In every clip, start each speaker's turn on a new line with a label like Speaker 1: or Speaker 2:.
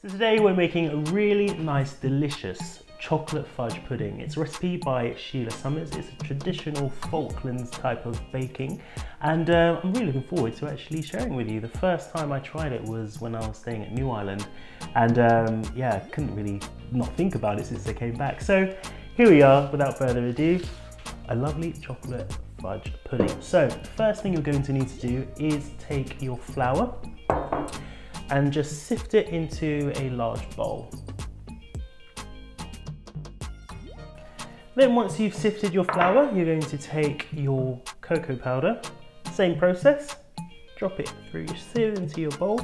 Speaker 1: So today we're making a really nice, delicious chocolate fudge pudding. It's a recipe by Sheila Summers. It's a traditional Falklands type of baking, and I'm really looking forward to actually sharing with you. The first time I tried it was when I was staying at New Ireland, and yeah, I couldn't really not think about it since I came back. So here we are, without further ado, a lovely chocolate fudge pudding. So the first thing you're going to need to do is take your flour and just sift it into a large bowl. Then once you've sifted your flour, you're going to take your cocoa powder, same process, drop it through your sieve into your bowl.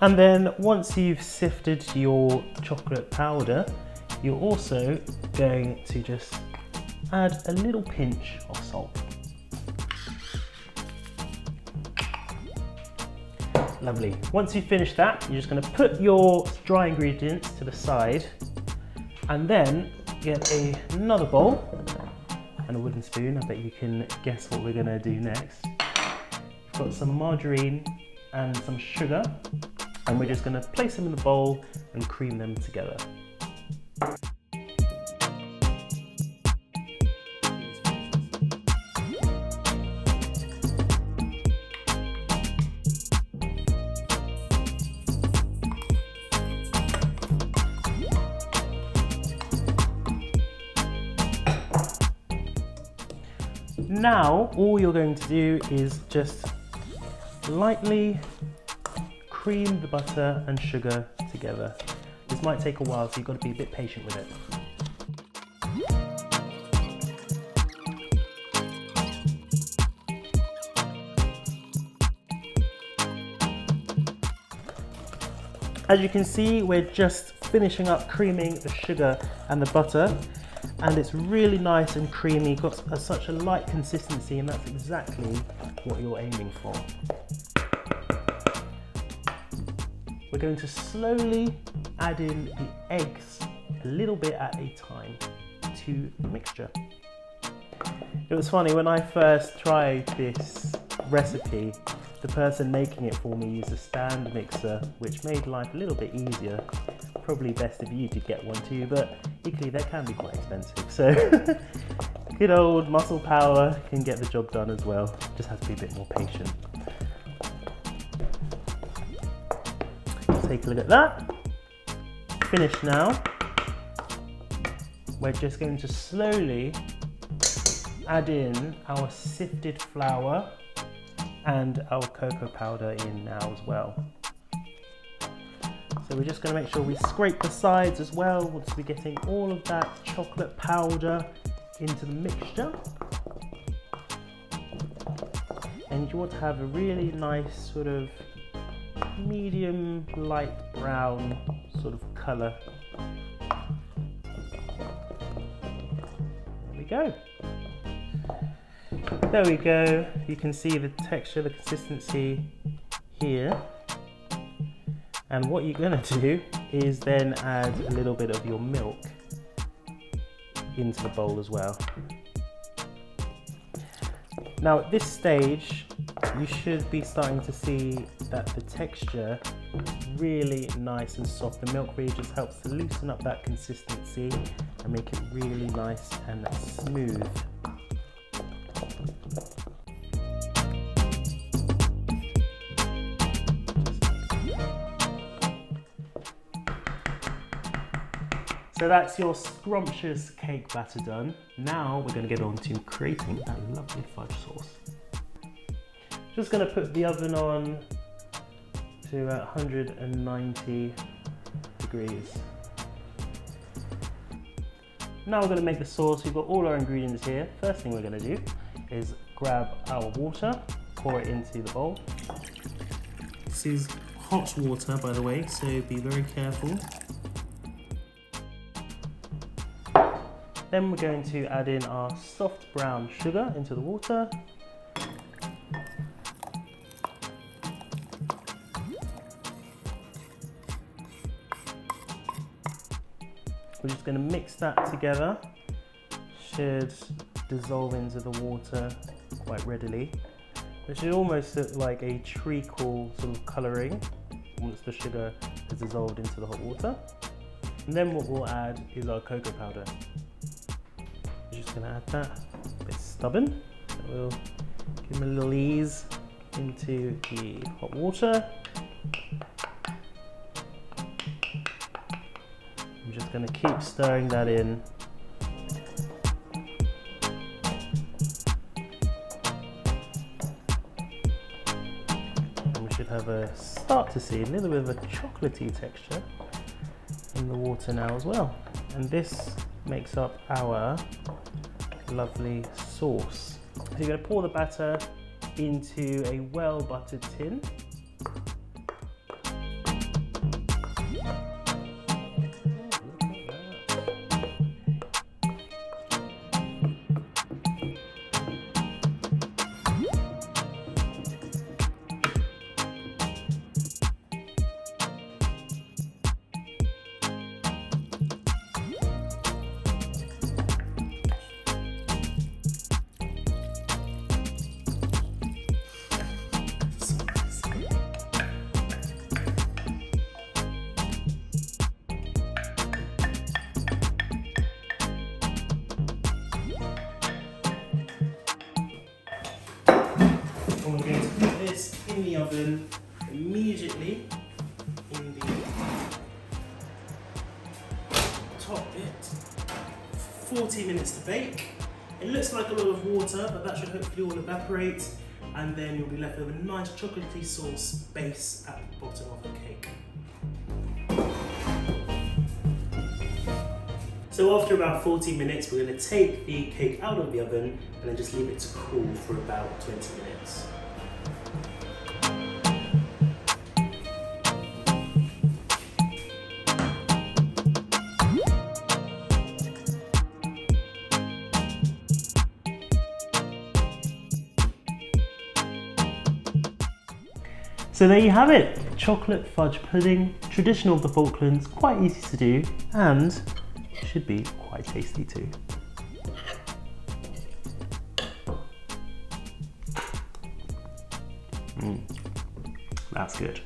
Speaker 1: And then once you've sifted your chocolate powder, you're also going to just add a little pinch of salt. Lovely. Once you've finished that, you're just going to put your dry ingredients to the side and then get another bowl and a wooden spoon. I bet you can guess what we're going to do next. We've got some margarine and some sugar, and we're just going to place them in the bowl and cream them together. Now, all you're going to do is just lightly cream the butter and sugar together. This might take a while, so you've got to be a bit patient with it. As you can see, we're just finishing up creaming the sugar and the butter, and it's really nice and creamy, got such a light consistency, and that's exactly what you're aiming for. We're going to slowly add in the eggs a little bit at a time to the mixture. It was funny, when I first tried this recipe, the person making it for me used a stand mixer, which made life a little bit easier. Probably best if you did get one too, but equally they can be quite expensive. So good old muscle power can get the job done as well. Just have to be a bit more patient. Take a look at that. Finished now. We're just going to slowly add in our sifted flour and our cocoa powder in now as well. So we're just going to make sure we scrape the sides as well once we're getting all of that chocolate powder into the mixture. And you want to have a really nice sort of medium light brown sort of colour. There we go. There we go. You can see the texture, the consistency here. And what you're going to do is then add a little bit of your milk into the bowl as well. Now at this stage, you should be starting to see that the texture is really nice and soft. The milk really just helps to loosen up that consistency and make it really nice and smooth. So that's your scrumptious cake batter done. Now we're going to get on to creating that lovely fudge sauce. Just going to put the oven on to 190 degrees. Now we're going to make the sauce. We've got all our ingredients here. First thing we're going to do is grab our water, pour it into the bowl. This is hot water, by the way, so be very careful. Then we're going to add in our soft brown sugar into the water. We're just going to mix that together. Should dissolve into the water quite readily. It should almost look like a treacle sort of colouring once the sugar has dissolved into the hot water. And then what we'll add is our cocoa powder. We're just going to add that, a bit stubborn. So we'll give them a little ease into the hot water. I'm just going to keep stirring that in. And we should start to see a little bit of a chocolatey texture in the water now as well. And this makes up our lovely sauce. So you're going to pour the batter into a well buttered tin. And we're going to put this in the oven immediately in the top bit. 40 minutes to bake. It looks like a lot of water, but that should hopefully all evaporate, and then you'll be left with a nice chocolatey sauce base at the bottom of the cake. So after about 40 minutes, we're going to take the cake out of the oven and then just leave it to cool for about 20 minutes. So there you have it, chocolate fudge pudding, traditional of the Falklands, quite easy to do and should be quite tasty too. That's good.